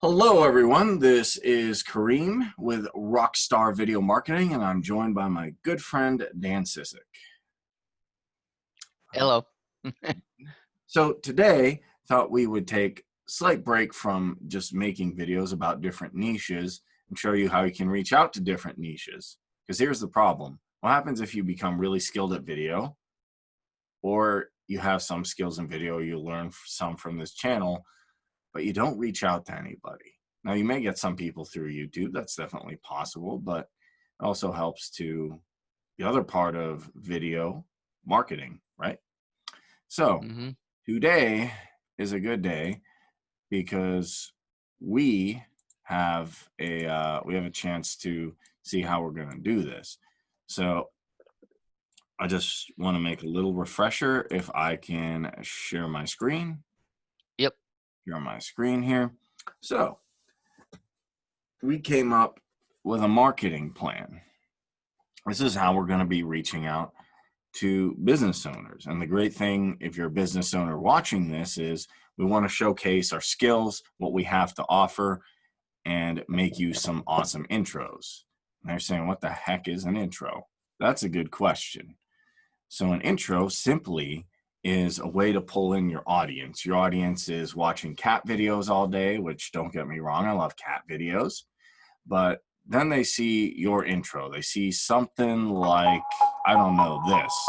Hello, everyone. This is Kareem with Rockstar Video Marketing, and I'm joined by my good friend Dan Sissick. Hello. So today, thought we would take a slight break from just making videos about different niches and show you how you can reach out to different niches. Because here's the problem. What happens if you become really skilled at video, or you have some skills in video, you learn some from this channel, but you don't reach out to anybody? Now, you may get some people through YouTube. That's definitely possible, but it also helps to the other part of video marketing, right? So today is a good day because we have a chance to see how we're going to do this. So I just want to make a little refresher. If I can share my screen. Yep. Share my screen here. So we came up with a marketing plan. This is how we're going to be reaching out to business owners. And the great thing, if you're a business owner watching this, is we want to showcase our skills, what we have to offer, and make you some awesome intros. And they're saying, what the heck is an intro? That's a good question. So an intro simply is a way to pull in your audience. Your audience is watching cat videos all day, which, don't get me wrong, I love cat videos. But then they see your intro. They see something like, I don't know, this.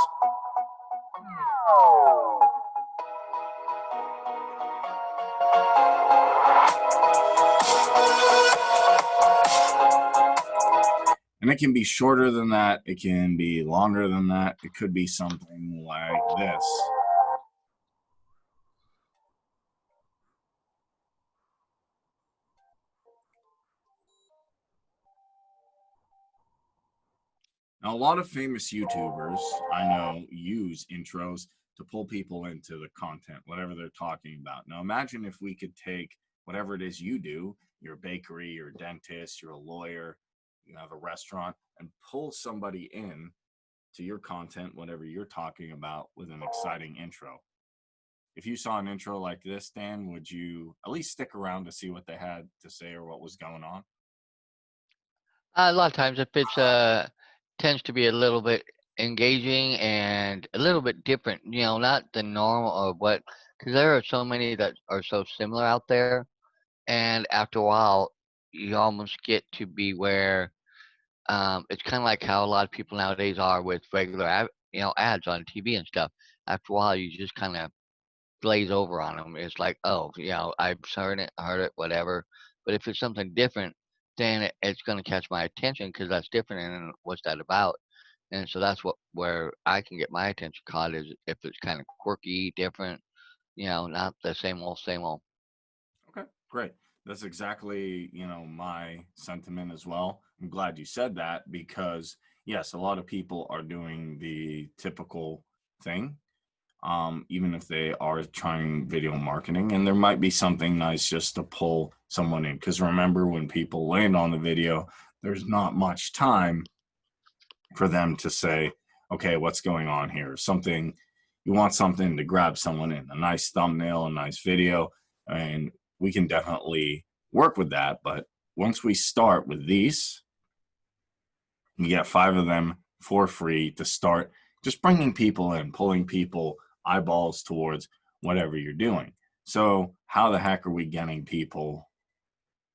And it can be shorter than that. It can be longer than that. It could be something like this. Now, a lot of famous YouTubers I know use intros to pull people into the content, whatever they're talking about. Now, imagine if we could take whatever it is you do, you're a bakery, you're a dentist, you're a lawyer, you have a restaurant, and pull somebody in to your content, whatever you're talking about, with an exciting intro. If you saw an intro like this, Dan, would you at least stick around to see what they had to say or what was going on? A lot of times, if it's tends to be a little bit engaging and a little bit different, not the normal or what, because there are so many that are so similar out there, and after a while, you almost get to be where it's kind of like how a lot of people nowadays are with regular, ads on TV and stuff. After a while, you just kind of glaze over on them. It's like, oh, I've heard it, whatever. But if it's something different, then it's going to catch my attention because that's different. And what's that about? And so that's where I can get my attention caught is if it's kind of quirky, different, not the same old, same old. Okay, great. That's exactly, my sentiment as well. I'm glad you said that because, yes, a lot of people are doing the typical thing, even if they are trying video marketing, and there might be something nice just to pull someone in. Because remember, when people land on the video, there's not much time for them to say, okay, what's going on here? You want something to grab someone in, a nice thumbnail, a nice video, and we can definitely work with that. But once we start with these, you get 5 of them for free to start just bringing people in, pulling people eyeballs towards whatever you're doing. So how the heck are we getting people,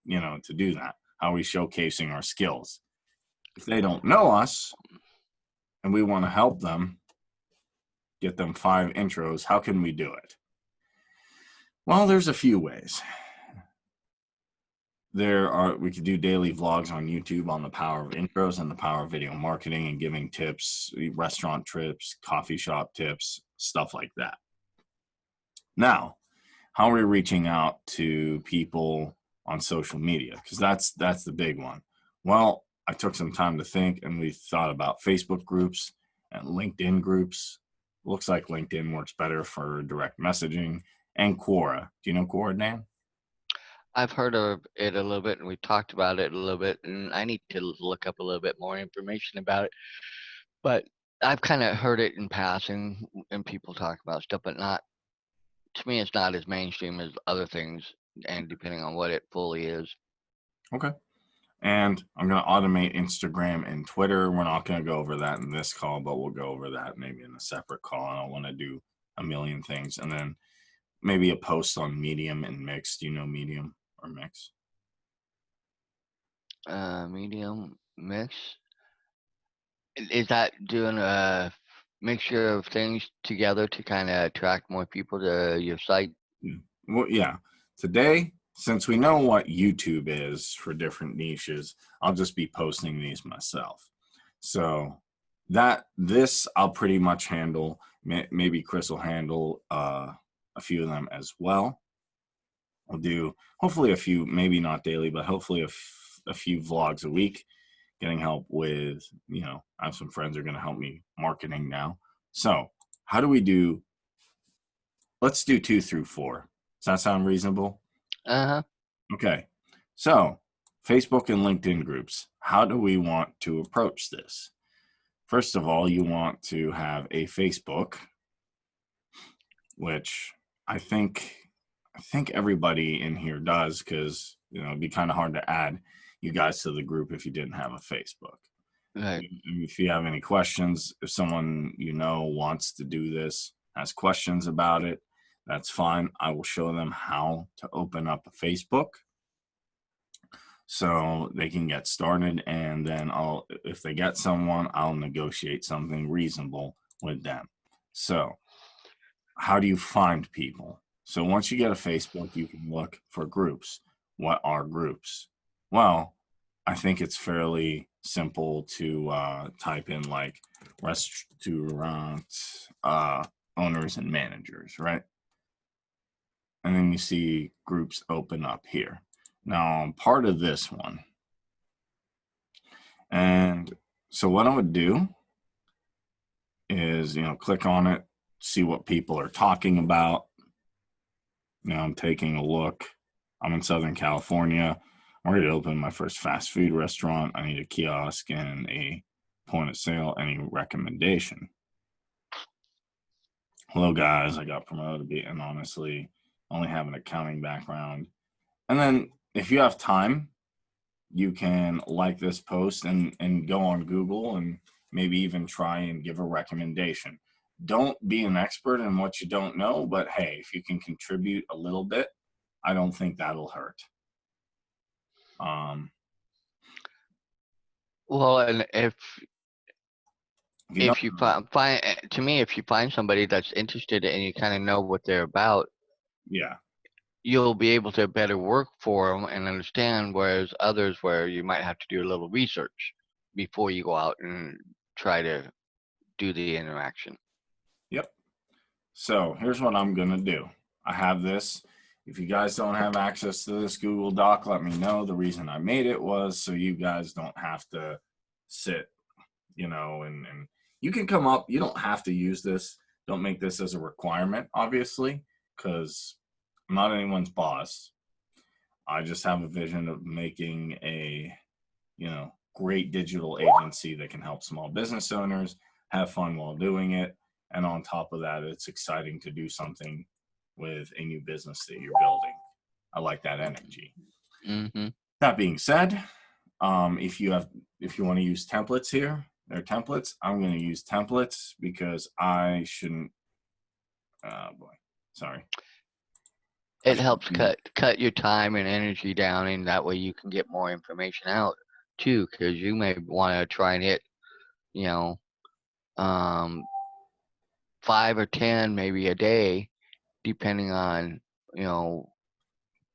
to do that? How are we showcasing our skills? If they don't know us and we want to help them, get them 5 intros, how can we do it? Well, there's a few ways. We could do daily vlogs on YouTube on the power of intros and the power of video marketing and giving tips, restaurant trips, coffee shop tips, stuff like that. Now, how are we reaching out to people on social media? Because that's the big one. Well, I took some time to think, and we thought about Facebook groups and LinkedIn groups. Looks like LinkedIn works better for direct messaging, and Quora. Do you know Quora, Dan? I've heard of it a little bit, and we talked about it a little bit, and I need to look up a little bit more information about it. But I've kind of heard it in passing, and people talk about stuff, but not to me. It's not as mainstream as other things and depending on what it fully is. Okay. And I'm going to automate Instagram and Twitter. We're not going to go over that in this call, but we'll go over that maybe in a separate call. I don't want to do a million things. And then maybe a post on Medium and Mix. Do you know Medium or Mix? Medium mix. Is that doing a mixture of things together to kind of attract more people to your site? Well, yeah. Today, since we know what YouTube is for different niches, I'll just be posting these myself. So this I'll pretty much handle. Maybe Chris will handle a few of them as well. I'll do hopefully a few, maybe not daily, but hopefully a few vlogs a week, getting help with, I have some friends who are going to help me marketing now. So how do we do? Let's do 2 through 4. Does that sound reasonable? Uh-huh. Okay. So Facebook and LinkedIn groups, how do we want to approach this? First of all, you want to have a Facebook, which I think everybody in here does, because it'd be kind of hard to add you guys to the group if you didn't have a Facebook. Right. If you have any questions, if someone wants to do this, has questions about it, that's fine. I will show them how to open up a Facebook so they can get started, and then if they get someone, I'll negotiate something reasonable with them. So how do you find people? So once you get a Facebook, you can look for groups. What are groups? Well, I think it's fairly simple to type in like restaurant owners and managers, right? And then you see groups open up here. Now I'm part of this one. And so what I would do is, click on it, see what people are talking about. Now I'm taking a look. I'm in Southern California. I'm ready to open my first fast food restaurant. I need a kiosk and a point of sale. Any recommendation? Hello, guys. I got promoted, and honestly, only have an accounting background. And then if you have time, you can like this post and go on Google and maybe even try and give a recommendation. Don't be an expert in what you don't know, but hey, if you can contribute a little bit, I don't think that'll hurt. Well, and if you don't you find to me, if you find somebody that's interested and you kind of know what they're about, yeah, you'll be able to better work for them and understand, whereas others where you might have to do a little research before you go out and try to do the interaction. yep. So here's what I'm gonna do. I have this. If you guys don't have access to this Google Doc, let me know. The reason I made it was so you guys don't have to sit, and you can come up. You don't have to use this. Don't make this as a requirement, obviously, because I'm not anyone's boss. I just have a vision of making a, great digital agency that can help small business owners have fun while doing it. And on top of that, it's exciting to do something with a new business that you're building. I like that energy. Mm-hmm. That being said, if you want to use templates here, they're templates. I'm going to use templates because I shouldn't. Oh boy, sorry. It helps cut your time and energy down, and that way you can get more information out too, because you may want to try and hit, you know, 5 or 10 maybe a day, depending on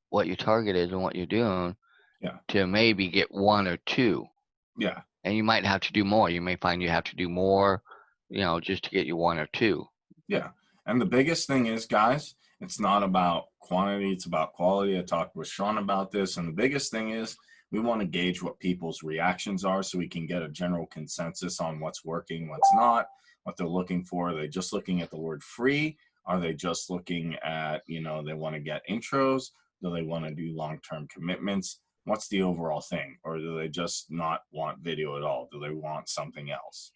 what your target is and what you're doing. Yeah. To maybe get 1 or 2. Yeah. And you might have to do more. You may find you have to do more, just to get you 1 or 2. Yeah. And the biggest thing is, guys, it's not about quantity, it's about quality. I talked with Sean about this. And the biggest thing is we want to gauge what people's reactions are so we can get a general consensus on what's working, what's not, what they're looking for. Are they just looking at the word free? Are they just looking at, they want to get intros? Do they want to do long-term commitments? What's the overall thing? Or do they just not want video at all? Do they want something else?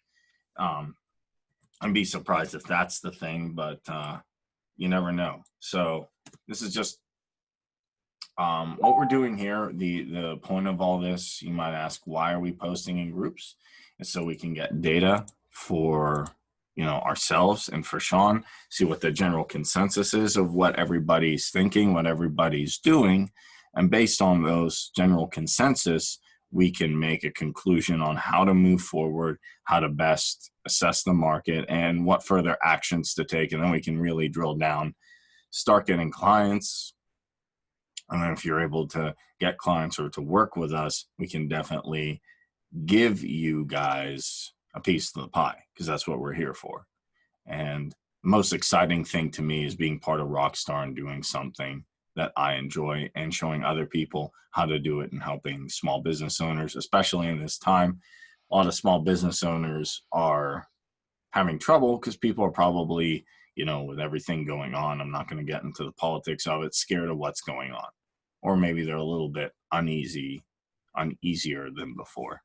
I'd be surprised if that's the thing, but you never know. So this is just what we're doing here, the point of all this, you might ask, why are we posting in groups? It's so we can get data for, ourselves and for Sean, see what the general consensus is of what everybody's thinking, what everybody's doing. And based on those general consensus, we can make a conclusion on how to move forward, how to best assess the market, and what further actions to take. And then we can really drill down, start getting clients. And then if you're able to get clients or to work with us, we can definitely give you guys a piece of the pie, because that's what we're here for. And the most exciting thing to me is being part of Rockstar and doing something that I enjoy and showing other people how to do it and helping small business owners, especially in this time. A lot of small business owners are having trouble because people are probably, with everything going on, I'm not going to get into the politics of it, scared of what's going on. Or maybe they're a little bit uneasier than before.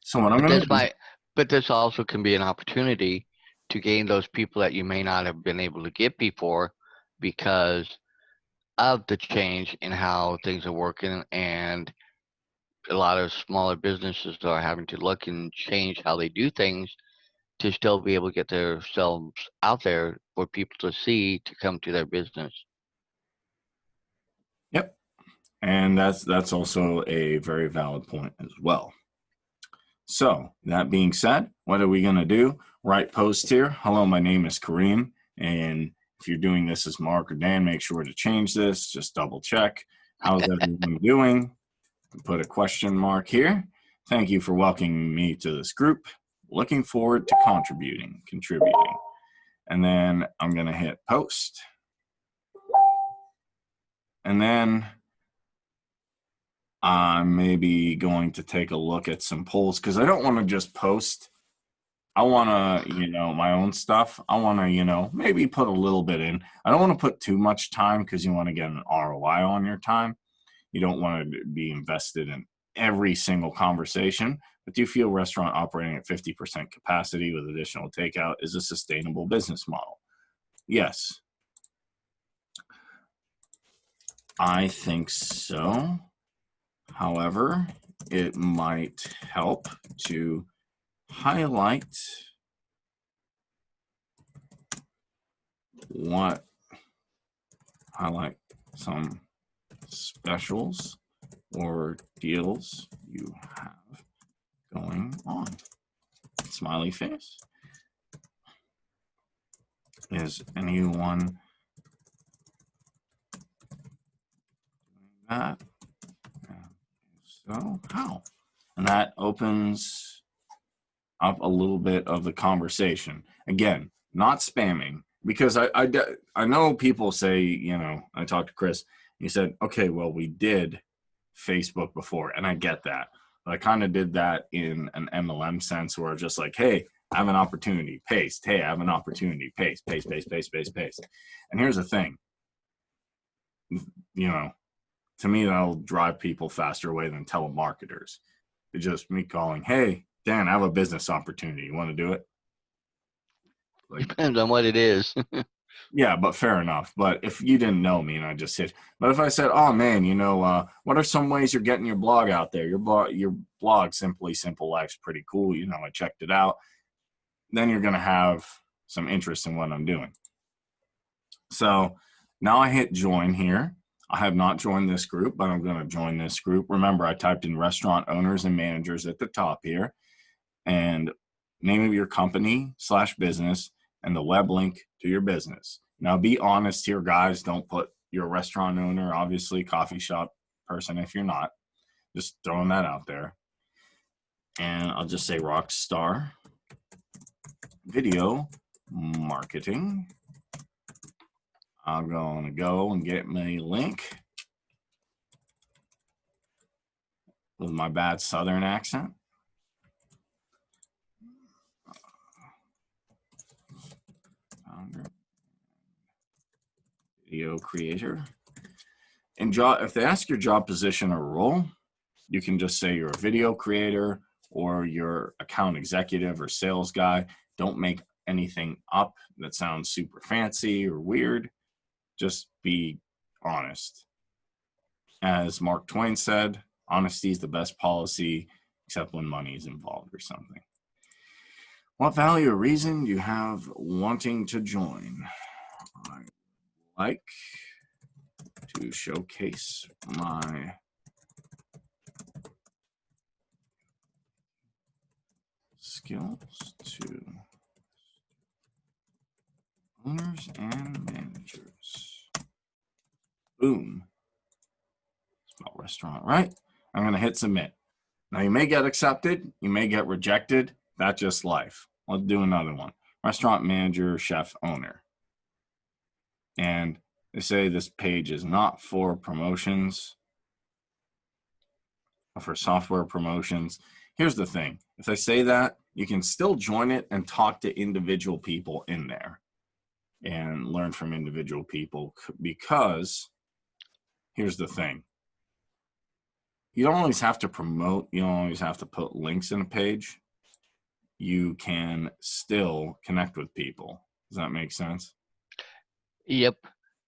So what I'm going to do. But this also can be an opportunity to gain those people that you may not have been able to get before because of the change in how things are working, and a lot of smaller businesses are having to look and change how they do things to still be able to get themselves out there for people to see to come to their business. Yep. And that's also a very valid point as well. So that being said, what are we going to do? Write post here. Hello, my name is Kareem. And if you're doing this as Mark or Dan, make sure to change this. Just double check. How's everyone doing? Put a question mark here. Thank you for welcoming me to this group. Looking forward to contributing. And then I'm going to hit post. And then I'm maybe going to take a look at some polls, because I don't want to just post. I want to, my own stuff. I want to, maybe put a little bit in. I don't want to put too much time, because you want to get an ROI on your time. You don't want to be invested in every single conversation. But do you feel restaurant operating at 50% capacity with additional takeout is a sustainable business model? Yes. I think so. However, it might help to highlight some specials or deals you have going on. Smiley face. Is anyone doing that? So how? And that opens up a little bit of the conversation. Again, not spamming, because I know people say, I talked to Chris, he said, okay, well, we did Facebook before, and I get that. But I kind of did that in an MLM sense, where just like, hey, I have an opportunity, paste. Hey, I have an opportunity, paste. And here's the thing, to me, that'll drive people faster away than telemarketers. It's just me calling, hey, Dan, I have a business opportunity. You want to do it? Depends on what it is. Yeah, but fair enough. But if you didn't know me and I just said, but if I said, oh man, what are some ways you're getting your blog out there? Your blog, Simply Simple Life's pretty cool. I checked it out. Then you're going to have some interest in what I'm doing. So now I hit join here. I have not joined this group, but I'm going to join this group. Remember, I typed in restaurant owners and managers at the top here, and name of your company / business and the web link to your business. Now, be honest here, guys. Don't put your restaurant owner, obviously coffee shop person if you're not. Just throwing that out there. And I'll just say Rockstar Video Marketing. I'm going to go and get my link with my bad Southern accent. Video creator. And if they ask your job position or role, you can just say you're a video creator or you're account executive or sales guy. Don't make anything up that sounds super fancy or weird. Just be honest. as Mark Twain said, honesty is the best policy, except when money is involved or something. What value or reason do you have wanting to join? I like to showcase my skills to owners and managers. Boom. Small restaurant, right? I'm going to hit submit. Now, you may get accepted, you may get rejected. That's just life. Let's do another one. Restaurant manager, chef, owner. And they say this page is not for promotions or for software promotions. Here's the thing. If they say that, you can still join it and talk to individual people in there and learn from individual people, because here's the thing. You don't always have to promote. You don't always have to put links in a page. You can still connect with people. Does that make sense? Yep.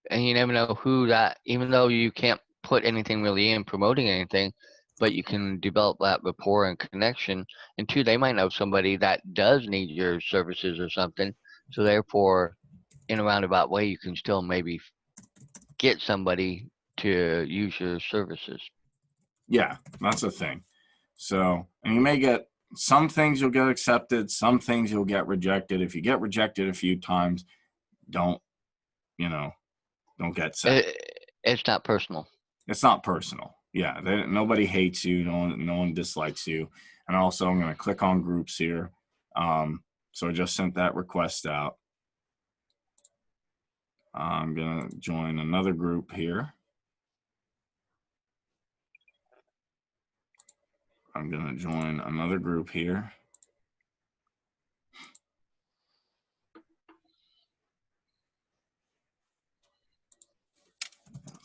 And you never know who that, even though you can't put anything really in promoting anything, but you can develop that rapport and connection. And two, they might know somebody that does need your services or something. So therefore, in a roundabout way, you can still maybe get somebody to use your services. Yeah, that's the thing. So, and you may get some things you'll get accepted, some things you'll get rejected. If you get rejected a few times, don't, don't get sad. It's not personal. It's not personal. Yeah, nobody hates you. No one dislikes you. And also, I'm going to click on groups here. So I just sent that request out. I'm going to join another group here. I'm going to join another group here.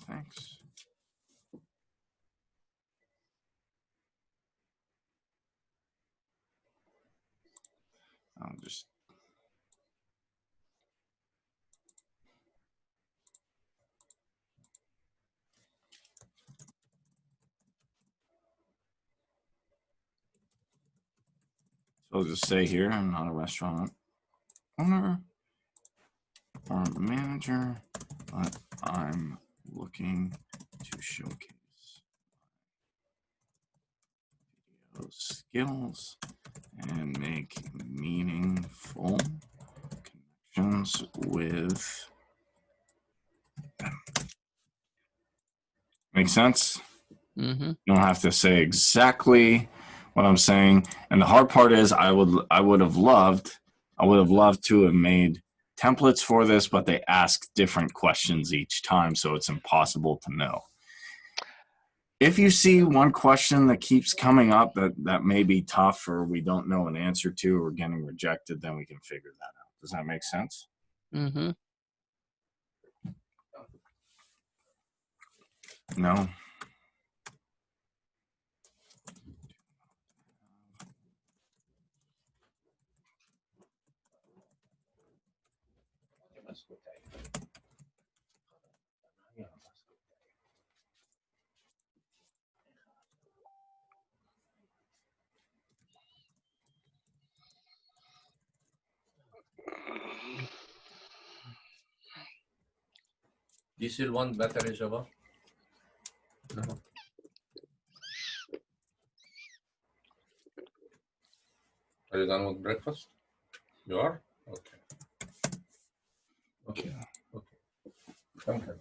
Thanks. I'll just So I'll just say here, I'm not a restaurant owner or manager, but I'm looking to showcase those skills and make meaningful connections with them. Make sense? Mm-hmm. You don't have to say exactly what I'm saying. And the hard part is I would have loved to have made templates for this, but they ask different questions each time, so it's impossible to know. If you see one question that keeps coming up that may be tough or we don't know an answer to or getting rejected, then we can figure that out. Does that make sense? Mm-hmm. No? Do you still want battery, Java? No. Are you done with breakfast? You are? Okay. Okay. Okay. Thank you.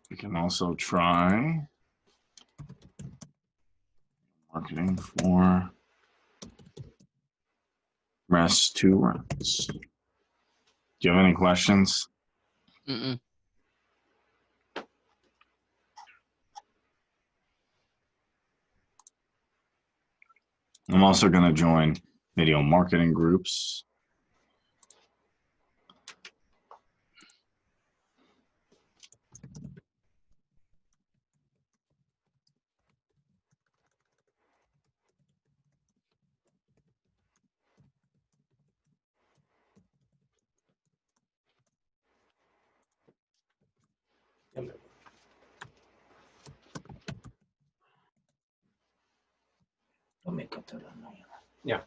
We can also try marketing for restaurants. Do you have any questions? Mm-mm. I'm also going to join video marketing groups. Yeah.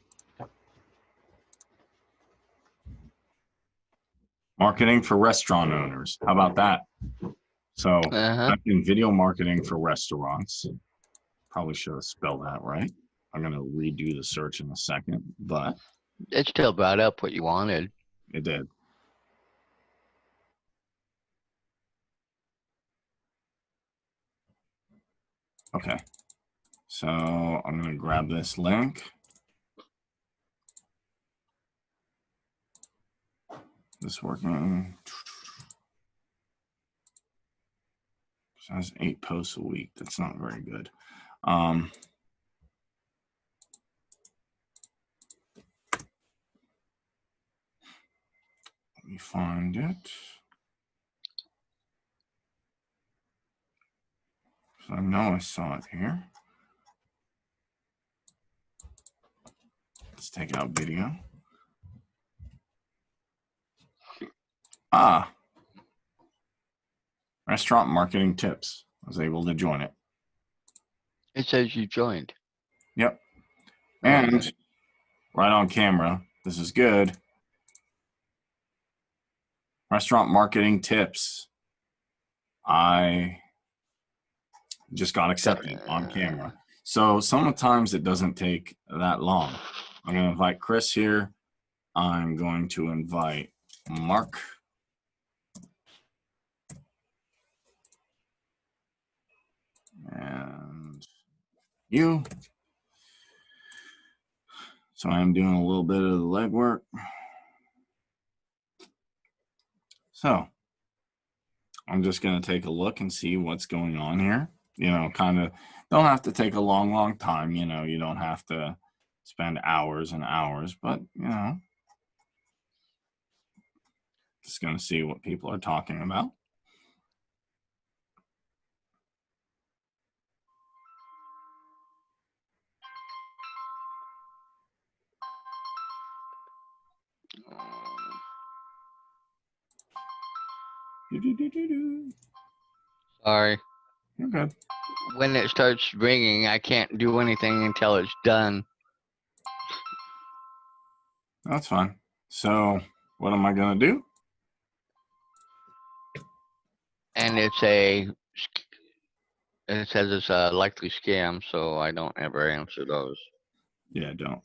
Marketing for restaurant owners. How about that? So I've been video marketing for restaurants. Probably should have spelled that right. I'm going to redo the search in a second, but it still brought up what you wanted. it did. Okay. So I'm going to grab this link. Is this working? It has 8 posts a week. That's not very good. Let me find it. So I know I saw it here. Let's take out video. Restaurant marketing tips. I was able to join it. It says you joined. Yep. And right on camera, this is good. Restaurant marketing tips. I just got accepted on camera. So sometimes it doesn't take that long. I'm going to invite Chris here. I'm going to invite Mark. And you. So I'm doing a little bit of the legwork. So I'm just going to take a look and see what's going on here. You know, kind of don't have to take a long time. You know, you don't have to spend hours and hours, but, you know, just going to see what people are talking about. Sorry. You're good. When it starts ringing, I can't do anything until it's done. That's fine. So what am I going to do? And it says it's a likely scam, so I don't ever answer those. Yeah, don't.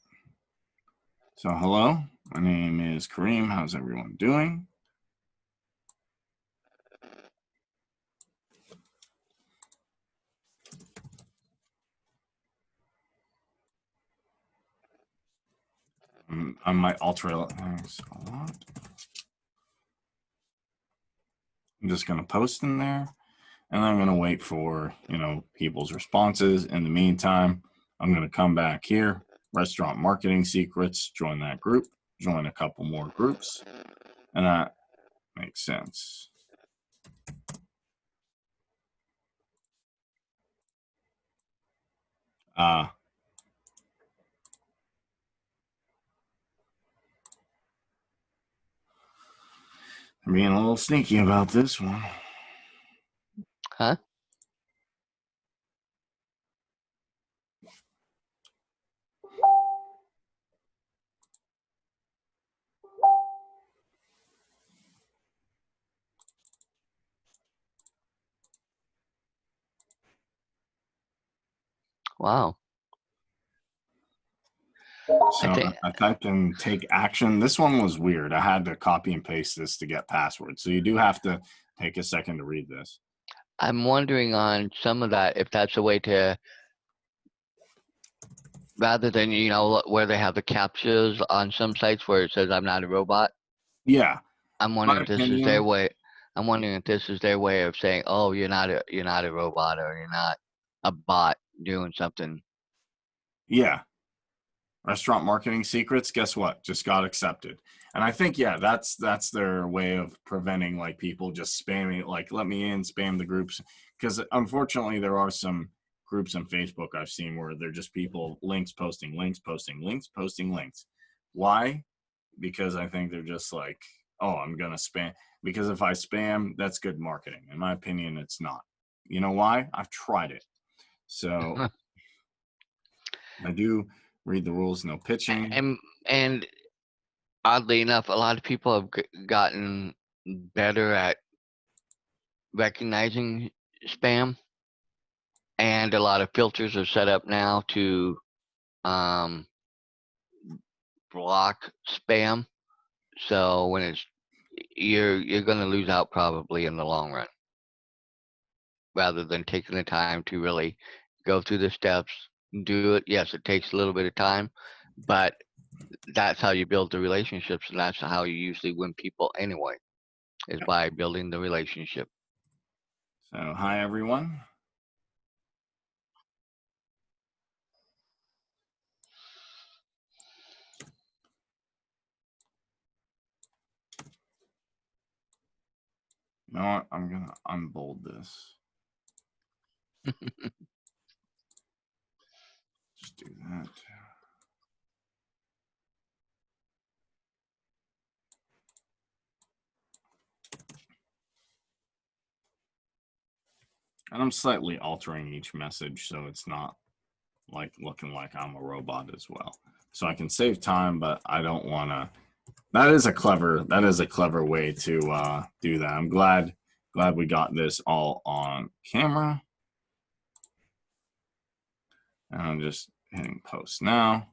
So hello, my name is Kareem. How's everyone doing? I might alter things a lot. I'm just going to post in there, and I'm going to wait for, you know, people's responses. In the meantime, I'm going to come back here, Restaurant Marketing Secrets, join that group, join a couple more groups, and that makes sense. I'm being a little sneaky about this one. Huh? Wow. So I typed in take action. This one was weird. I had to copy and paste this to get passwords. So you do have to take a second to read this. I'm wondering on some of that if that's a way to, rather than, you know, where they have the captures on some sites where it says I'm not a robot. Yeah. I'm wondering if this is their way. I'm wondering if this is their way of saying, oh, you're not a robot, or you're not a bot doing something. Yeah. restaurant marketing secrets, guess what? Just got accepted. And I think, yeah, that's their way of preventing like people just spamming, like, let me in, spam the groups. Because unfortunately, there are some groups on Facebook I've seen where they're just people posting links, posting links, posting links. Why? Because I think they're just like, oh, I'm going to spam. Because if I spam, that's good marketing. In my opinion, it's not. You know why? I've tried it. So I do read the rules, no pitching. And oddly enough, a lot of people have gotten better at recognizing spam, and a lot of filters are set up now to block spam. So when it's you're going to lose out probably in the long run, rather than taking the time to really go through the steps, do it. Yes, it takes a little bit of time, but that's how you build the relationships, and that's how you usually win people anyway, is by building the relationship. So, hi everyone. You know what? I'm gonna unbold this. Just do that. And I'm slightly altering each message so it's not like looking like I'm a robot as well. So I can save time, but I don't want to. That is a clever way to do that. I'm glad we got this all on camera. And I'm just hitting post now.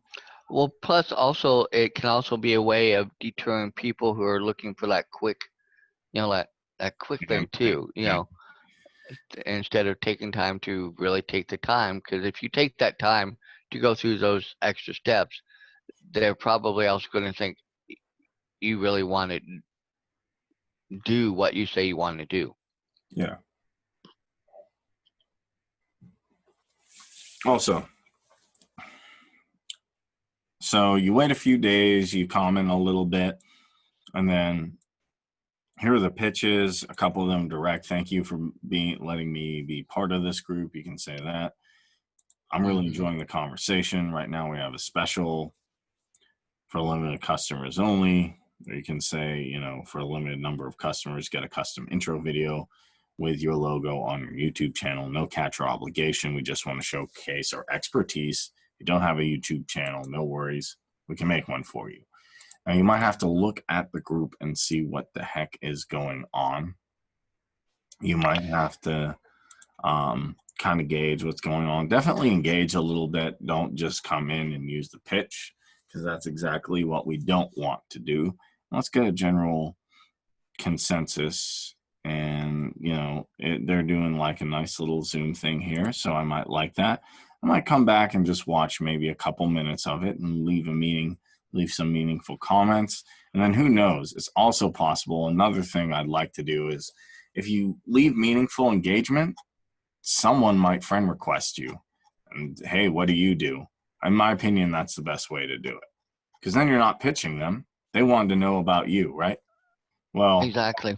Well, plus also it can also be a way of deterring people who are looking for that quick, that quick thing too. Instead of taking time to really take the time, because if you take that time to go through those extra steps, they're probably also going to think you really want to do what you say you want to do. Yeah. Also, so you wait a few days, you comment a little bit, and then here are the pitches. A couple of them direct. Thank you for letting me be part of this group. You can say that. I'm really enjoying the conversation. Right now we have a special for limited customers only. Or you can say, for a limited number of customers, get a custom intro video with your logo on your YouTube channel. No catch or obligation. We just want to showcase our expertise. If you don't have a YouTube channel, no worries. We can make one for you. Now, you might have to look at the group and see what the heck is going on. You might have to kind of gauge what's going on. Definitely engage a little bit. Don't just come in and use the pitch, because that's exactly what we don't want to do. Let's get a general consensus. And, they're doing like a nice little Zoom thing here, so I might like that. I might come back and just watch maybe a couple minutes of it and leave some meaningful comments. And then who knows, it's also possible. Another thing I'd like to do is, if you leave meaningful engagement, someone might friend request you. And hey, what do you do? In my opinion, that's the best way to do it. Because then you're not pitching them. They wanted to know about you, right? Well, exactly.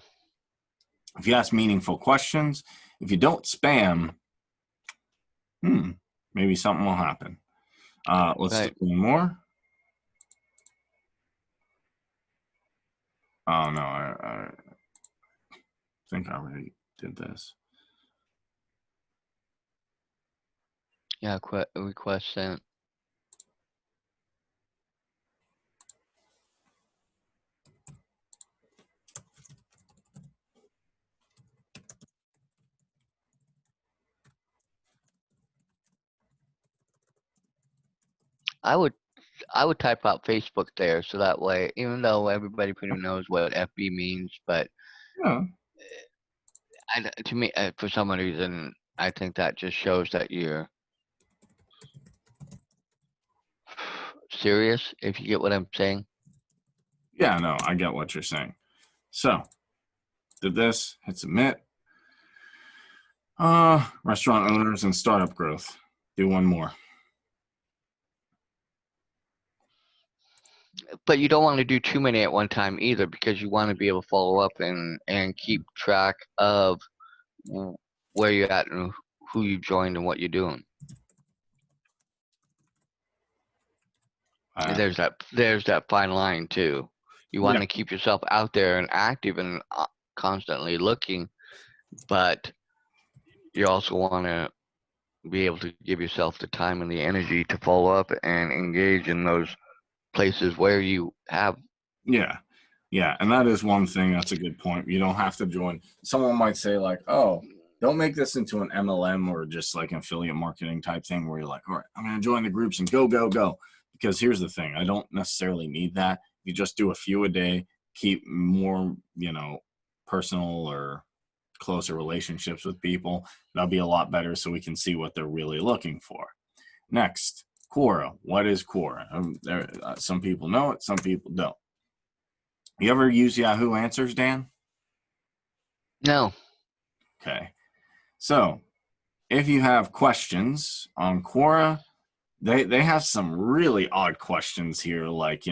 If you ask meaningful questions, if you don't spam, maybe something will happen. Let's do one more. Oh, no, I think I already did this. Yeah, request sent. I would type out Facebook there, so that way, even though everybody pretty knows what FB means, but to me, for some reason, I think that just shows that you're serious, if you get what I'm saying. Yeah, no, I get what you're saying. So, did this, hit submit. Restaurant owners and startup growth. Do one more. but you don't want to do too many at one time either, because you want to be able to follow up and keep track of where you're at and who you joined and what you're doing. There's that fine line too. You want to keep yourself out there and active and constantly looking, but you also want to be able to give yourself the time and the energy to follow up and engage in those places where you have. Yeah, and that is one thing. That's a good point. You don't have to join. Someone might say like, oh, don't make this into an MLM or just like an affiliate marketing type thing where you're like, all right, I'm going to join the groups and go. Because here's the thing. I don't necessarily need that. You just do a few a day, keep more, personal or closer relationships with people. That'll be a lot better so we can see what they're really looking for. Next, Quora. What is Quora? Some people know it, some people don't. You ever use Yahoo Answers, Dan? No. Okay. So if you have questions on Quora, they have some really odd questions here, like,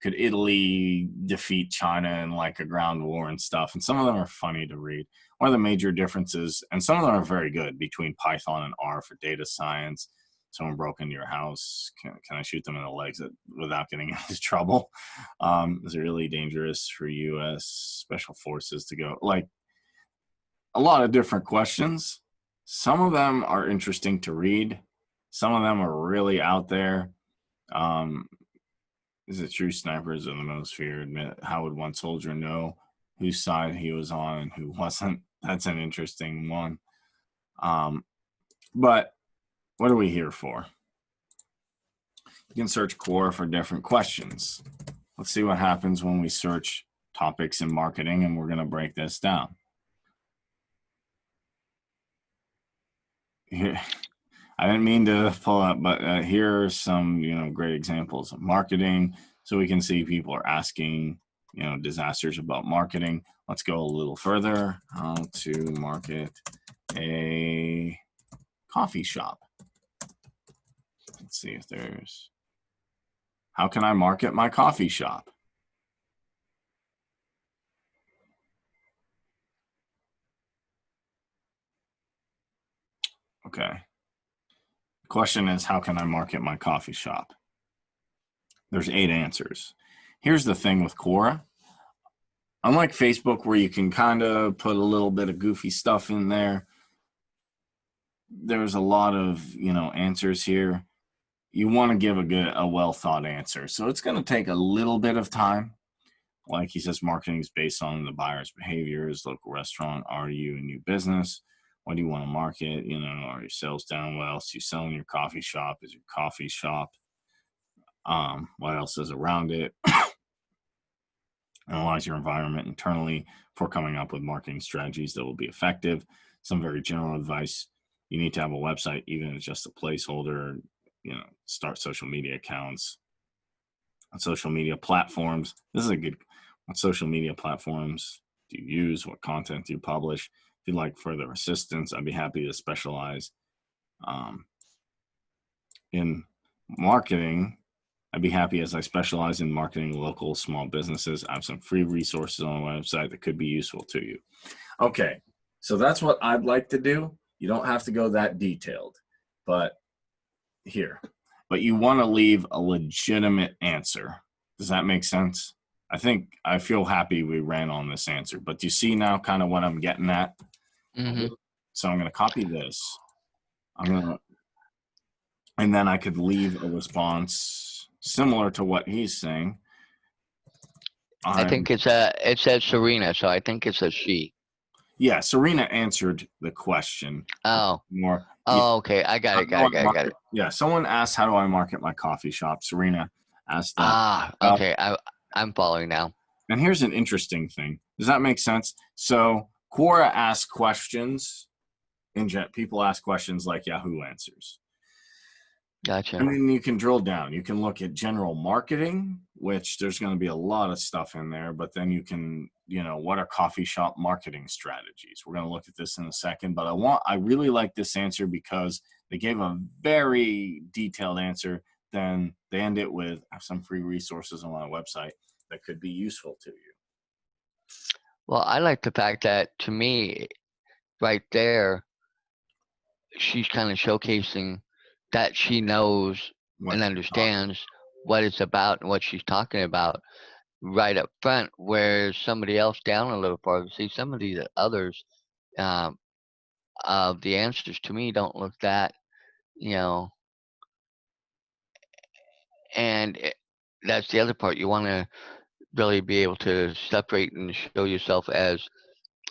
could Italy defeat China in like a ground war and stuff? And some of them are funny to read. One of the major differences, and some of them are very good, between Python and R for data science. Someone broke into your house. Can I shoot them in the legs without getting into trouble? Is it really dangerous for U.S. Special Forces to go? Like, a lot of different questions. Some of them are interesting to read. Some of them are really out there. Is it true snipers are the most feared? How would one soldier know whose side he was on and who wasn't? That's an interesting one. But what are we here for? You can search Quora for different questions. Let's see what happens when we search topics in marketing, and we're going to break this down. Here, I didn't mean to pull up, but here are some, great examples of marketing. So we can see people are asking, disasters about marketing. Let's go a little further. How to market a coffee shop. Let's see if there's, how can I market my coffee shop? Okay. The question is, how can I market my coffee shop? There's 8 answers. Here's the thing with Quora. Unlike Facebook, where you can kind of put a little bit of goofy stuff in there, there's a lot of, answers here. You want to give a well thought answer. So it's going to take a little bit of time. Like he says, marketing is based on the buyer's behaviors. Local restaurant, are you a new business? What do you want to market? Are your sales down? What else do you sell in your coffee shop? Is your coffee shop? What else is around it? Analyze your environment internally before coming up with marketing strategies that will be effective. Some very general advice. You need to have a website, even if it's just a placeholder. Start social media accounts. On social media platforms, this is a good. What social media platforms do you use? What content do you publish? If you'd like further assistance, I'd be happy to specialize in marketing. I'd be happy as I specialize in marketing local small businesses. I have some free resources on my website that could be useful to you. Okay, so that's what I'd like to do. You don't have to go that detailed, but you want to leave a legitimate answer. Does that make sense? I feel happy we ran on this answer, but do you see now kind of what I'm getting at? Mm-hmm. So I'm going to copy this. And then I could leave a response similar to what he's saying. I think it says Serena, so I think it's a she. Yeah, Serena answered the question. Oh. More. Oh, okay. I got it. Yeah, someone asked, how do I market my coffee shop? Serena asked that. Okay. I'm following now. And here's an interesting thing. Does that make sense? So Quora asks questions. People ask questions like Yahoo Answers. Gotcha. And then you can drill down. You can look at general marketing, which there's going to be a lot of stuff in there, but then you can, what are coffee shop marketing strategies? We're going to look at this in a second, but I really like this answer because they gave a very detailed answer then they end it with, I have some free resources on my website that could be useful to you. Well, I like the fact that, to me, right there, she's kind of showcasing that she knows and understands what it's about and what she's talking about right up front, where somebody else down a little farther. See, some of these others, um, the answers to me don't look that, you know, and that's the other part. You want to really be able to separate and show yourself as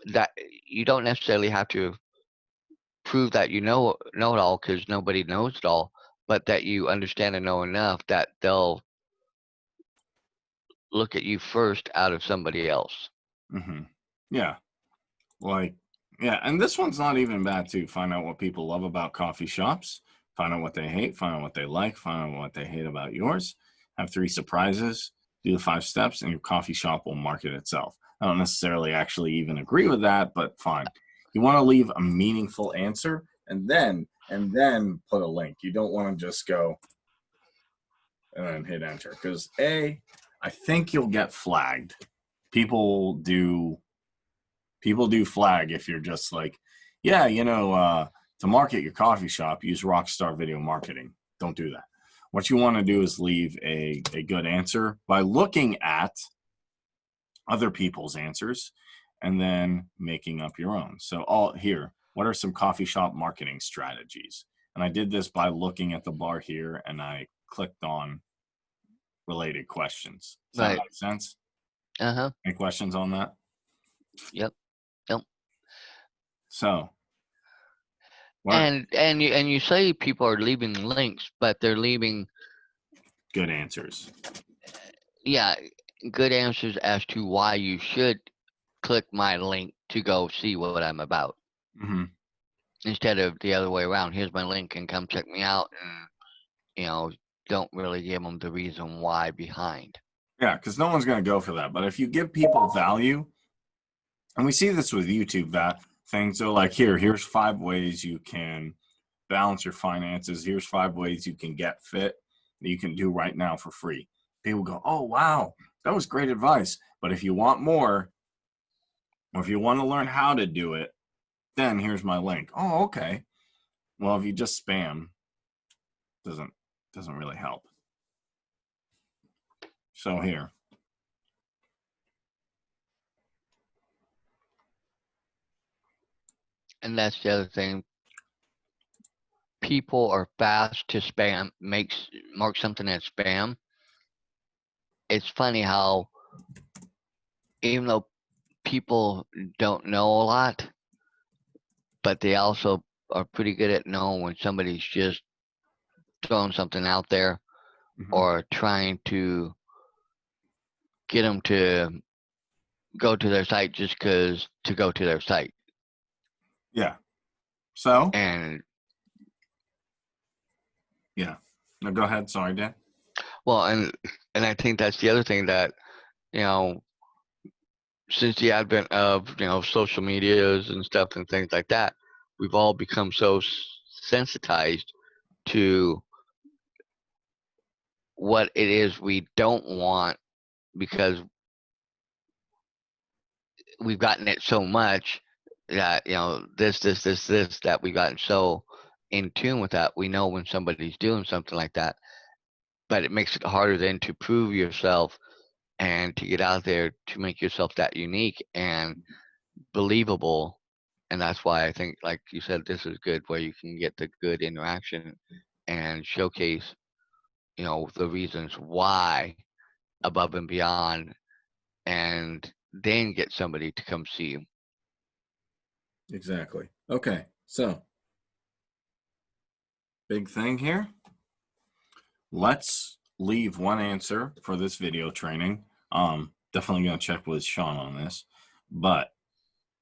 that. You don't necessarily have to prove that you know it all, because nobody knows it all, but that you understand and know enough that they'll look at you first out of somebody else. Mm-hmm. Yeah. Like, yeah. And this one's not even bad too. Find out what people love about coffee shops. Find out what they hate. Find out what they like. Find out what they hate about yours. Have 3 surprises. Do the 5 steps, and your coffee shop will market itself. I don't necessarily actually even agree with that, but fine. You want to leave a meaningful answer, and then put a link. You don't want to just go and then hit enter, because I think you'll get flagged. People do flag if you're just like, yeah, to market your coffee shop, use Rockstar Video Marketing. Don't do that. What you want to do is leave a good answer by looking at other people's answers and then making up your own. So what are some coffee shop marketing strategies? And I did this by looking at the bar here, and I clicked on related questions. Does that make sense? Uh-huh. Any questions on that? Yep. So, and you say people are leaving links, but they're leaving good answers. Yeah, good answers as to why you should click my link to go see what I'm about. Mm-hmm. Instead of the other way around. Here's my link and come check me out, and don't really give them the reason why behind. Yeah, because no one's going to go for that. But if you give people value, and we see this with YouTube, that things are like, here's 5 ways you can balance your finances. Here's 5 ways you can get fit that you can do right now for free. People go, oh, wow, that was great advice. But if you want more, or if you want to learn how to do it, then here's my link. Oh, okay. Well, if you just spam, doesn't really help. So here. And that's the other thing. People are fast to spam, mark something as spam. It's funny how, even though people don't know a lot, but they also are pretty good at knowing when somebody's just throwing something out there, Mm-hmm. or trying to get them to go to their site just to go to their site. Yeah. So? And yeah. No, go ahead. Sorry, Dan. Well, and I think that's the other thing that, since the advent of, social medias and stuff and things like that, we've all become so sensitized to what it is we don't want, because we've gotten it so much that, this, that we've gotten so in tune with that. We know when somebody's doing something like that, but it makes it harder then to prove yourself and to get out there to make yourself that unique and believable. And that's why I think, like you said, this is good, where you can get the good interaction and showcase, the reasons why above and beyond, and then get somebody to come see you. Exactly. Okay. So, big thing here. Let's leave one answer for this video training. Definitely going to check with Sean on this, but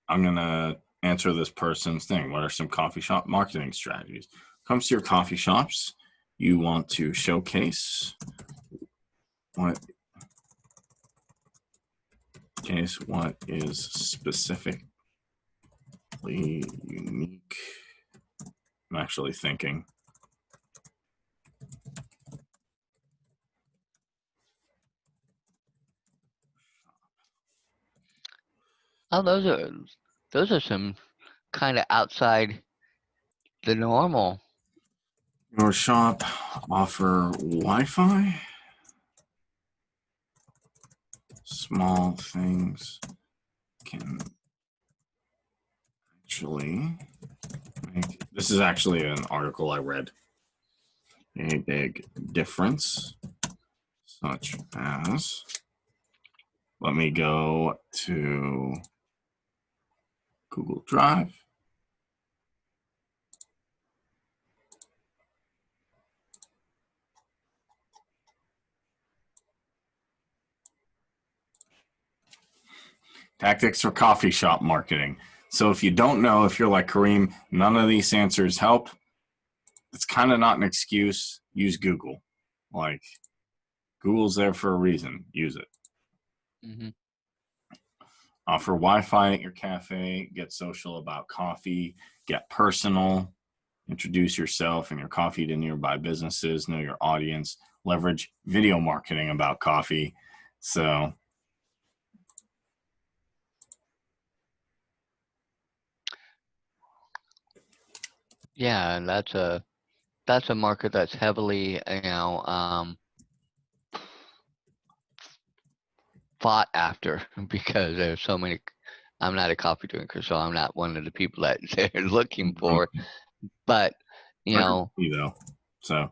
I'm going to answer this person's thing. What are some coffee shop marketing strategies? Comes to your coffee shops, you want to showcase what is specifically unique. I'm actually thinking. Oh, those are some kind of outside the normal. Your shop offer Wi-Fi? Small things can actually make, this is actually an article I read, a big difference, such as, let me go to Google Drive. Tactics for coffee shop marketing. So if you don't know, if you're like Kareem, none of these answers help, it's kind of not an excuse. Use Google. Like, Google's there for a reason. Use it. Mm-hmm. Offer Wi-Fi at your cafe. Get social about coffee. Get personal. Introduce yourself and your coffee to nearby businesses. Know your audience. Leverage video marketing about coffee. So Yeah, and that's a market that's heavily, fought after because there's so many. I'm not a coffee drinker, so I'm not one of the people that they're looking for. But you I could know, see though. So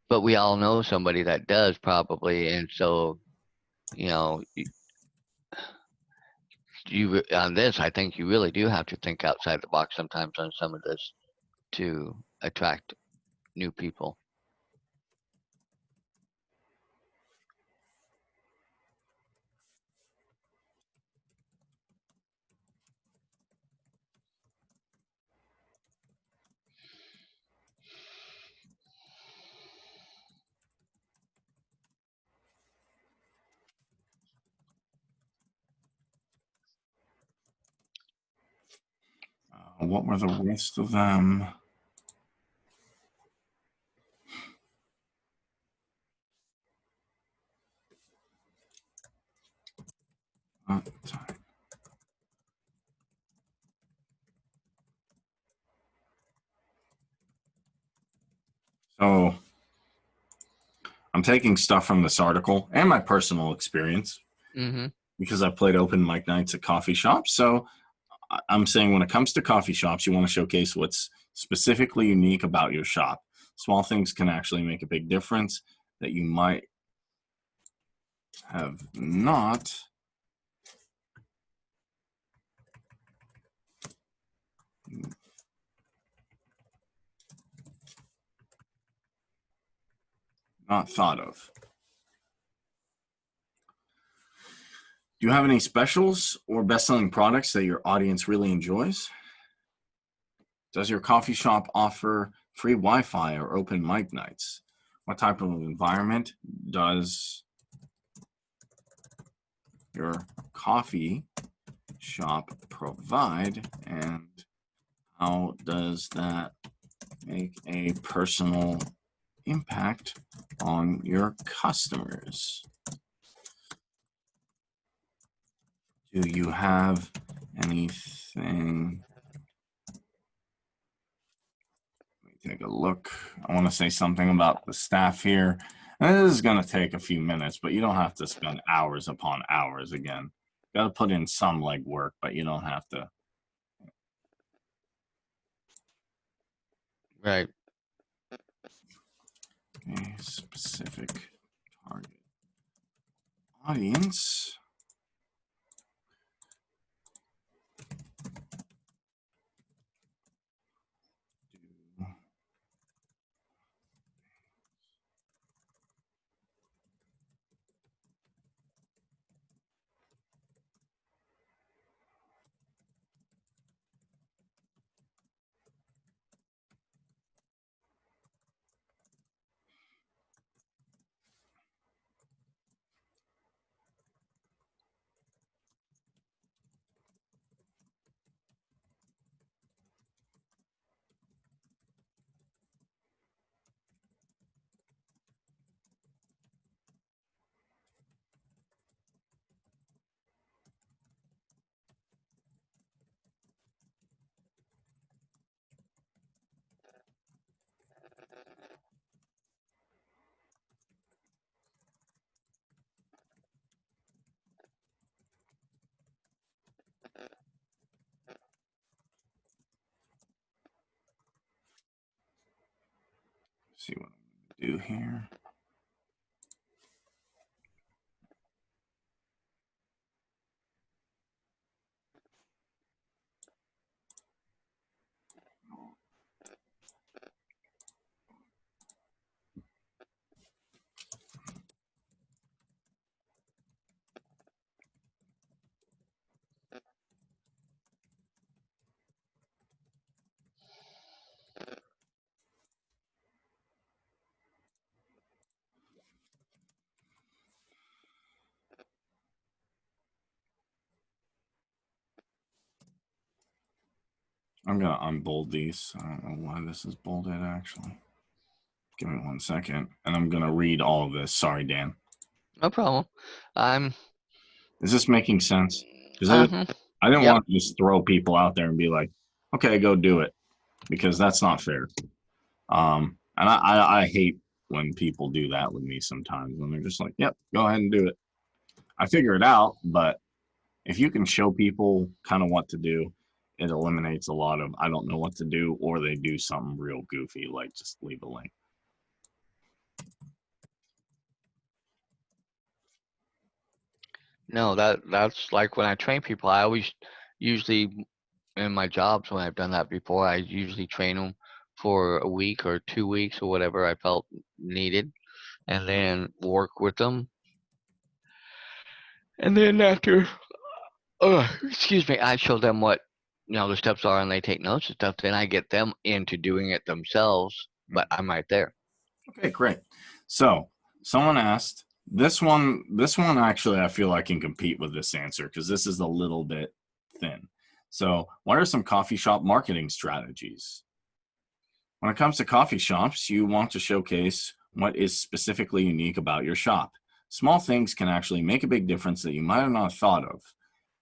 but we all know somebody that does probably, and so you know, you on this, I think you really do have to think outside the box sometimes on some of this to attract new people. what were the rest of them? So I'm taking stuff from this article and my personal experience Mm-hmm. because I've played open mic nights at coffee shops. So I'm saying when it comes to coffee shops, you want to showcase what's specifically unique about your shop. Small things can actually make a big difference that you might have not thought of. Do you have any specials or best-selling products that your audience really enjoys? Does your coffee shop offer free Wi-Fi or open mic nights? What type of environment does your coffee shop provide, and how does that make a personal impact on your customers? Do you have anything? Let me take a look. I want to say something about the staff here. And this is going to take a few minutes, but you don't have to spend hours upon hours again. Got to put in some legwork, but you don't have to. Right. A specific target audience. see what I'm going to do here. I'm going to unbold these. I don't know why this is bolded, actually. Give me 1 second. And I'm going to read all of this. Sorry, Dan. No problem. Is this making sense? Because I didn't Yep. want to just throw people out there and be like, okay, go do it. Because that's not fair. And I hate when people do that with me sometimes. When they're just like, yep, go ahead and do it. I figure it out, but if you can show people kind of what to do, it eliminates a lot of I don't know what to do, or they do something real goofy, like just leave a link. No, that's like when I train people, I always usually in my jobs when I've done that before, I usually train them for a week or 2 weeks or whatever I felt needed, and then work with them. And then after, excuse me, I show them what the steps are, and they take notes and stuff. Then I get them into doing it themselves, but I'm right there. Okay, great. So someone asked this one actually I feel I can compete with this answer because this is a little bit thin. So what are some coffee shop marketing strategies? When it comes to coffee shops, you want to showcase what is specifically unique about your shop. Small things can actually make a big difference that you might have not thought of.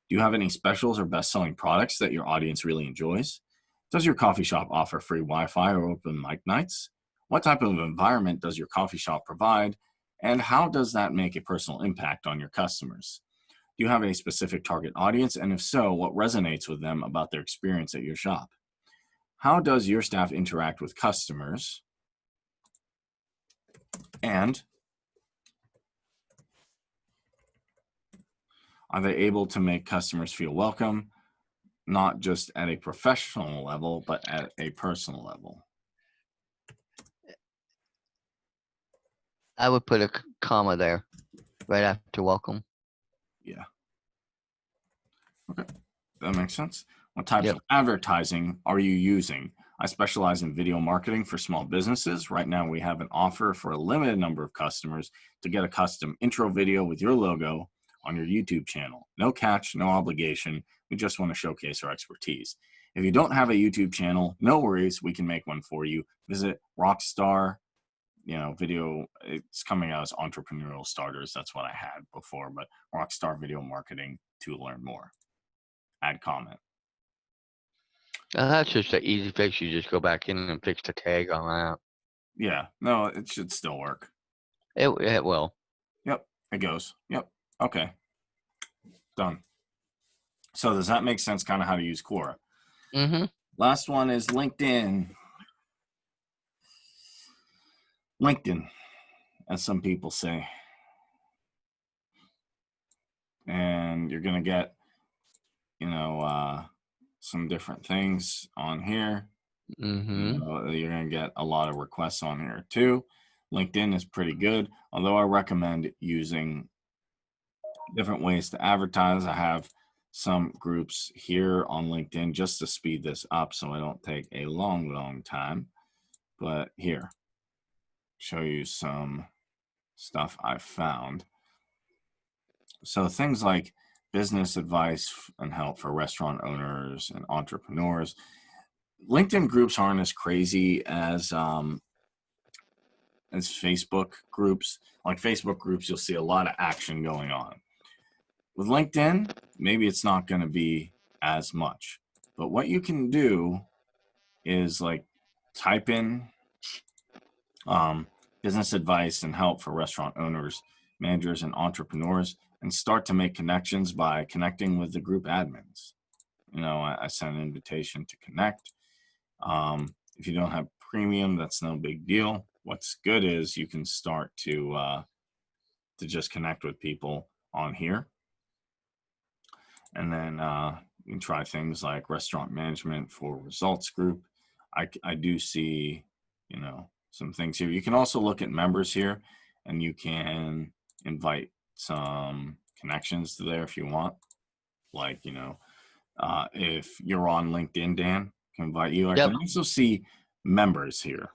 Do you have any specials or best-selling products that your audience really enjoys? Does your coffee shop offer free Wi-Fi or open mic nights? What type of environment does your coffee shop provide? And how does that make a personal impact on your customers? Do you have a specific target audience? And if so, what resonates with them about their experience at your shop? How does your staff interact with customers? And are they able to make customers feel welcome, not just at a professional level, but at a personal level? I would put a comma there right after welcome. Yeah. Okay, that makes sense. What types Yep. of advertising are you using? I specialize in video marketing for small businesses. Right now, we have an offer for a limited number of customers to get a custom intro video with your logo on your YouTube channel. No catch, no obligation. We just want to showcase our expertise. If you don't have a YouTube channel, no worries. We can make one for you. Visit Rockstar, video. It's coming out as Entrepreneurial Starters. That's what I had before, but Rockstar Video Marketing to learn more. Add comment. That's just an easy fix. You just go back in and fix the tag on that. Yeah, no, it should still work. It will. Yep, it goes. Yep, okay. Done. So does that make sense kind of how to use Quora? Mm-hmm. Last one is LinkedIn. LinkedIn, as some people say. And you're going to get, some different things on here. Mm-hmm. You're going to get a lot of requests on here too. LinkedIn is pretty good, although I recommend using different ways to advertise. I have some groups here on LinkedIn just to speed this up so I don't take a long time. But here, show you some stuff I found. So things like business advice and help for restaurant owners and entrepreneurs. LinkedIn groups aren't as crazy as Facebook groups. Like Facebook groups, you'll see a lot of action going on. With LinkedIn, maybe it's not going to be as much. But what you can do is like type in business advice and help for restaurant owners, managers, and entrepreneurs, and start to make connections by connecting with the group admins. I send an invitation to connect. If you don't have premium, that's no big deal. what's good is you can start to just connect with people on here. And then you can try things like restaurant management for results group. I do see, you know, some things here. You can also look at members here, and you can invite some connections to there if you want. Like, you know, if you're on LinkedIn, Dan, I can invite you. I Yep. can also see members here,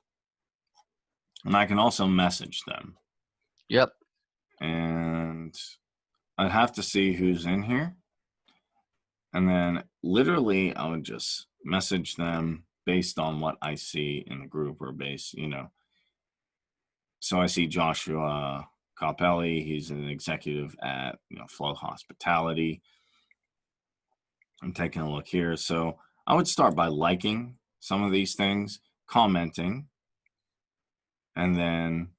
and I can also message them. Yep. And I'd have to see who's in here. And then literally I would just message them based on what I see in the group, or base, you know. So I see Joshua Capelli, he's an executive at, you know, Flow Hospitality. I'm taking a look here. So I would start by liking some of these things, commenting, and then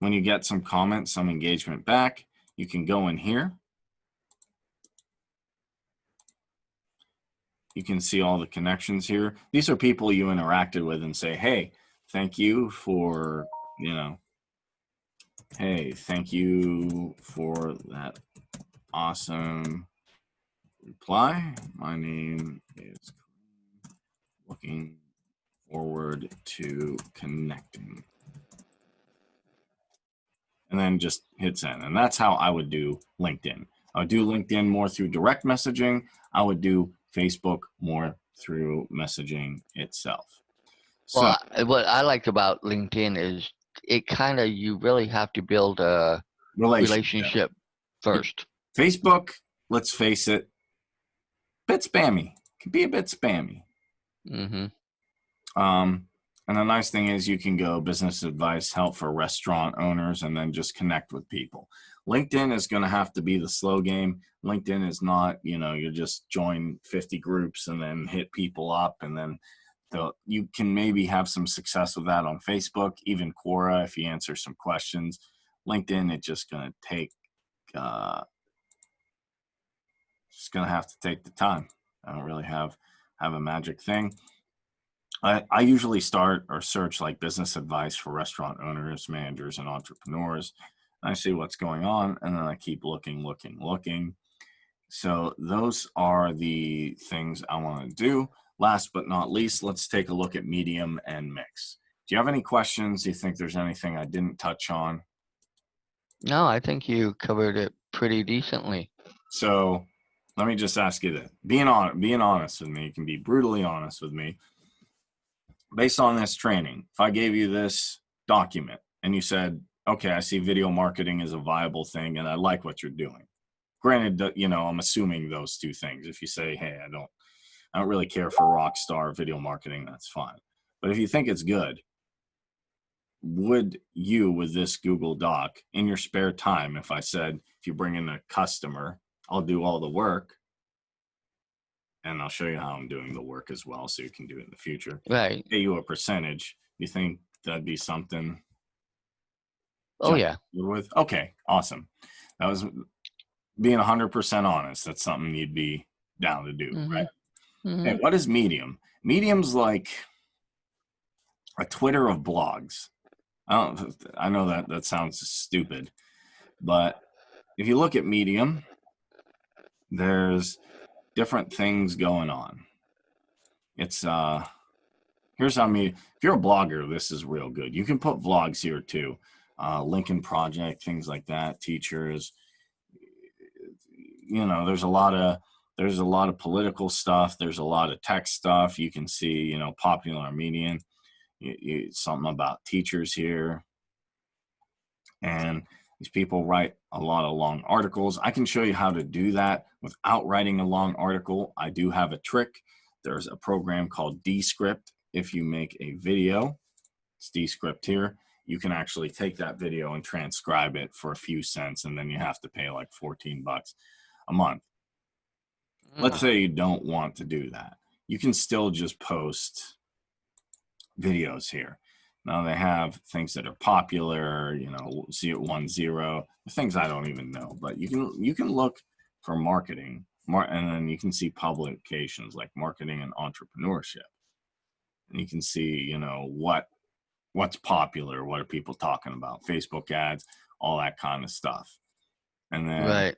when you get some comments, some engagement back, you can go in here. You can see all the connections here. These are people you interacted with and say, hey, thank you for, you know, hey, thank you for that awesome reply. My name is looking forward to connecting. And then just hit send. And that's how I would do LinkedIn. I would do LinkedIn more through direct messaging. I would do Facebook more through messaging itself. So, Well, what I liked about LinkedIn is it kind of, you really have to build a relationship first. Facebook, let's face it, bit spammy. Can be a bit spammy. Mm-hmm. And the nice thing is you can go business advice, help for restaurant owners, and then just connect with people. LinkedIn is going to have to be the slow game. LinkedIn is not, you know, you just join 50 groups and then hit people up, and then you can maybe have some success with that on Facebook, even Quora if you answer some questions. LinkedIn, it's just going to take, just going to have to take the time. I don't really have a magic thing. I usually start or search like business advice for restaurant owners, managers, and entrepreneurs. I see what's going on, and then I keep looking. So those are the things I want to do. Last but not least, let's take a look at medium and mix. Do you have any questions? Do you think there's anything I didn't touch on? No, I think you covered it pretty decently. So let me just ask you this. Being honest with me, you can be brutally honest with me. Based on this training, if I gave you this document and you said, okay, I see video marketing is a viable thing and I like what you're doing. Granted, you know, I'm assuming those two things. If you say, hey, I don't really care for Rockstar video marketing, that's fine. But if you think it's good, would you, with this Google Doc, in your spare time, if I said, if you bring in a customer, I'll do all the work, and I'll show you how I'm doing the work as well, so you can do it in the future. Right. Pay you a percentage. You think that'd be something? Oh, yeah. With? Okay, awesome. That was being 100% honest. That's something you'd be down to do, Mm-hmm. right? Mm-hmm. Hey, what is Medium? Medium's like a Twitter of blogs. I know that sounds stupid, but if you look at Medium, there's different things going on. It's here's how if you're a blogger, this is real good. You can put vlogs here too. Lincoln Project, things like that, teachers. You know, there's a lot of political stuff. There's a lot of tech stuff. You can see, you know, popular median. Something about teachers here. And these people write a lot of long articles. I can show you how to do that without writing a long article. I do have a trick. There's a program called Descript. If you make a video, it's Descript here. You can actually take that video and transcribe it for a few cents, and then you have to pay like 14 bucks a month. Let's say you don't want to do that. You can still just post videos here. Now they have things that are popular, you know, 010, things I don't even know, but you can look for marketing, and then you can see publications like marketing and entrepreneurship. And you can see, you know, what what's popular, what are people talking about, Facebook ads, all that kind of stuff. And then Right.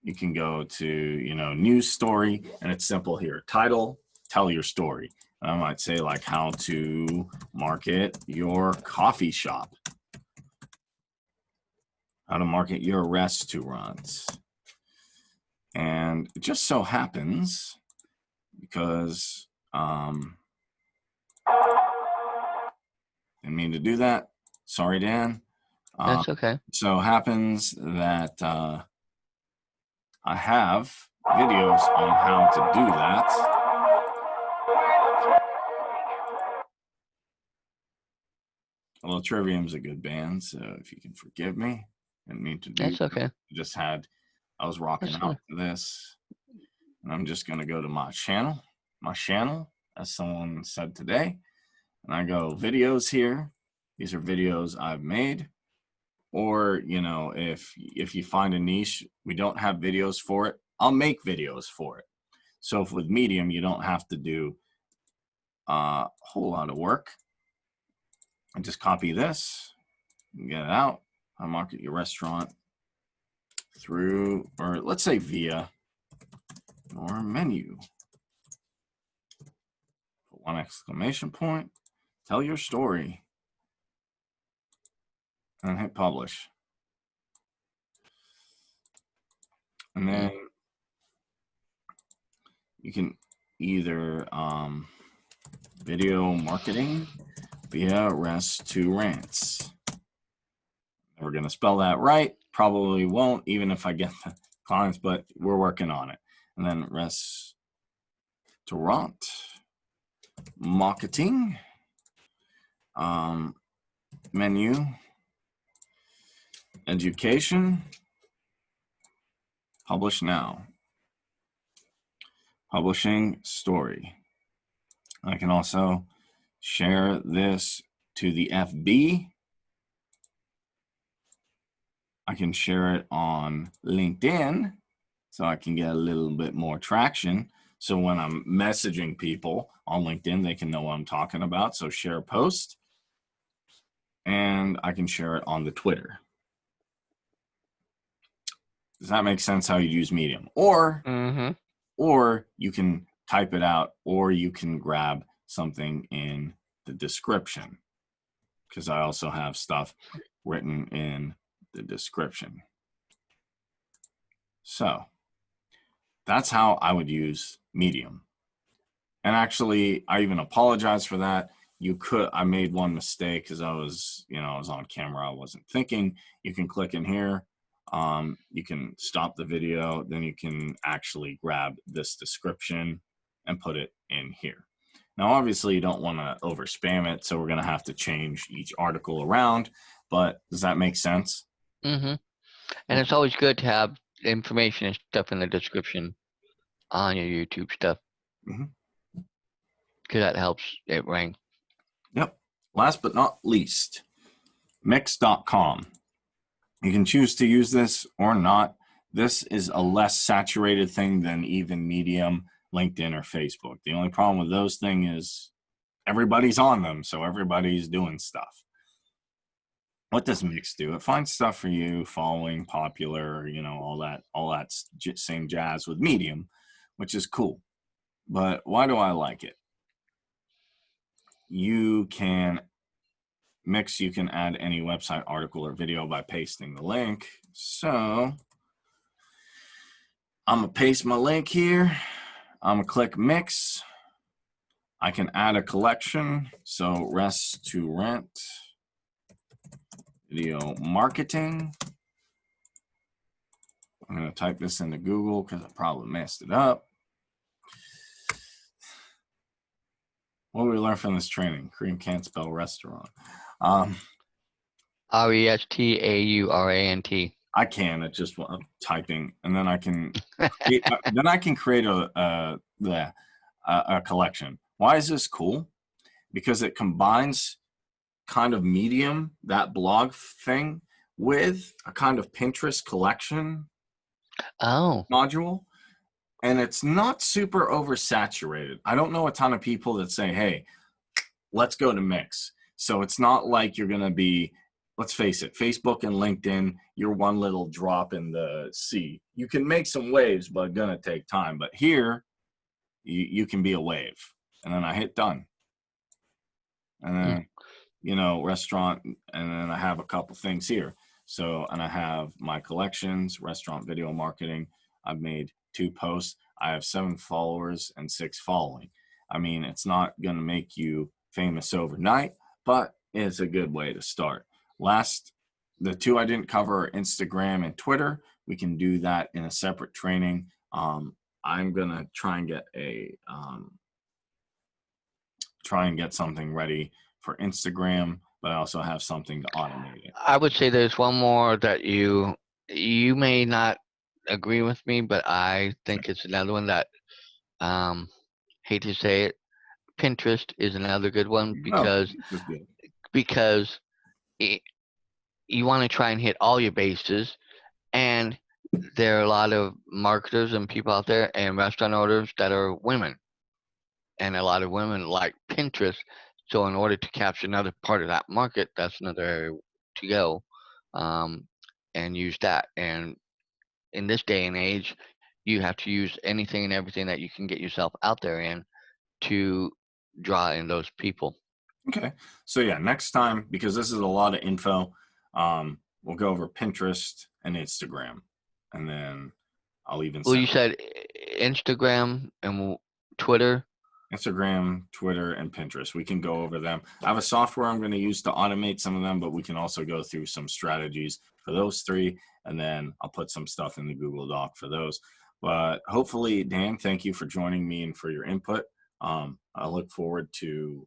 you can go to, news story, and it's simple here. Title, tell your story. And I might say like how to market your coffee shop, how to market your restaurant. And it just so happens, because didn't mean to do that. Sorry, Dan. That's okay. So happens that I have videos on how to do that. Although Trivium's a good band, so if you can forgive me, I didn't mean to do That's okay. I was rocking That's out fine. to this, and I'm just going to go to my channel, as someone said today, and I go videos here. These are videos I've made. Or, if you find a niche, we don't have videos for it, I'll make videos for it. So if with Medium, you don't have to do a whole lot of work. I just copy this, get it out. I market your restaurant through, or let's say via your menu. Put one exclamation point, tell your story, and hit publish. And then you can either video marketing via restaurants. We're going to spell that right. Probably won't, even if I get the clients, but we're working on it. And then restaurant marketing, menu, education, publish now, publishing story. I can also share this to the FB. I can share it on LinkedIn so I can get a little bit more traction. So when I'm messaging people on LinkedIn, they can know what I'm talking about. So share a post, and I can share it on the Twitter. Does that make sense how you use Medium? Or you can type it out, or you can grab something in the description, because I also have stuff written in the description. So that's how I would use Medium. And actually, I even apologize for that. I made one mistake because I was on camera. I wasn't thinking. You can click in here. You can stop the video. Then you can actually grab this description and put it in here. Now, obviously, you don't want to over spam it, so we're going to have to change each article around. But does that make sense? And it's always good to have information and stuff in the description on your YouTube stuff, because that helps it rank. Yep. Last but not least, Mix.com. You can choose to use this or not. This is a less saturated thing than even Medium, LinkedIn, or Facebook. The only problem with those things is everybody's on them, so everybody's doing stuff. What does Mix do? It finds stuff for you, following, popular, all that same jazz with Medium, which is cool. But why do I like it? You can add any website, article, or video by pasting the link. So I'm gonna paste my link here. I'm gonna click Mix. I can add a collection. So restaurant video marketing. I'm gonna type this into Google because I probably messed it up. What did we learn from this training? Kareem can't spell restaurant. Restaurant. I can. It's just I'm typing, and then I can create a collection. Why is this cool? Because it combines kind of Medium, that blog thing, with a kind of Pinterest collection module, and it's not super oversaturated. I don't know a ton of people that say, "Hey, let's go to Mix." So it's not like you're going to be, let's face it, Facebook and LinkedIn, you're one little drop in the sea. You can make some waves, but going to take time. But here, you can be a wave. And then I hit done. And then, you know, restaurant, and then I have a couple things here. So, and I have my collections, restaurant video marketing. I've made 2 posts. I have 7 followers and 6 following. I mean, it's not going to make you famous overnight, but it's a good way to start. The 2 I didn't cover are Instagram and Twitter. We can do that in a separate training. I'm going to try and get something ready for Instagram, but I also have something to automate it. I would say there's one more that you may not agree with me, but I think it's another one that, hate to say it, Pinterest is another good one because you want to try and hit all your bases, and there are a lot of marketers and people out there and restaurant owners that are women, and a lot of women like Pinterest. So in order to capture another part of that market, that's another area to go, and use that. And in this day and age, you have to use anything and everything that you can get yourself out there in to draw in those people. Okay. So yeah, next time, because this is a lot of info, we'll go over Pinterest and Instagram, and then I'll even Well, you said Instagram and Twitter. Instagram, Twitter, and Pinterest. We can go over them. I have a software I'm going to use to automate some of them, but we can also go through some strategies for those 3, and then I'll put some stuff in the Google Doc for those. But hopefully, Dan, thank you for joining me and for your input. I look forward to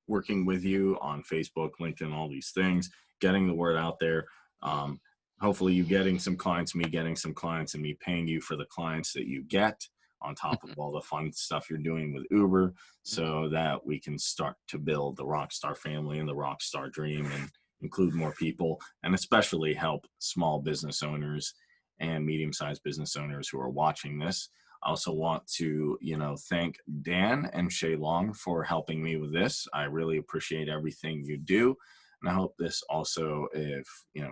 working with you on Facebook, LinkedIn, all these things, getting the word out there. Hopefully you getting some clients, me getting some clients, and me paying you for the clients that you get, on top of all the fun stuff you're doing with Uber, so that we can start to build the Rockstar family and the Rockstar dream and include more people, and especially help small business owners and medium-sized business owners who are watching this. I also want to, thank Dan and Shay Long for helping me with this. I really appreciate everything you do. And I hope this also, if,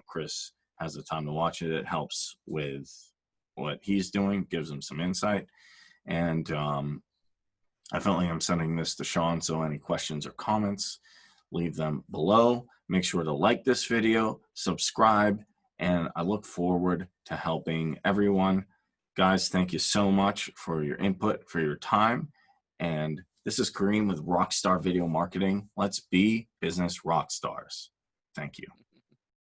Chris has the time to watch it, it helps with what he's doing, gives him some insight. And definitely I'm sending this to Sean, so any questions or comments, leave them below. Make sure to like this video, subscribe, and I look forward to helping everyone. Guys, thank you so much for your input, for your time. And this is Kareem with Rockstar Video Marketing. Let's be business rock stars. Thank you.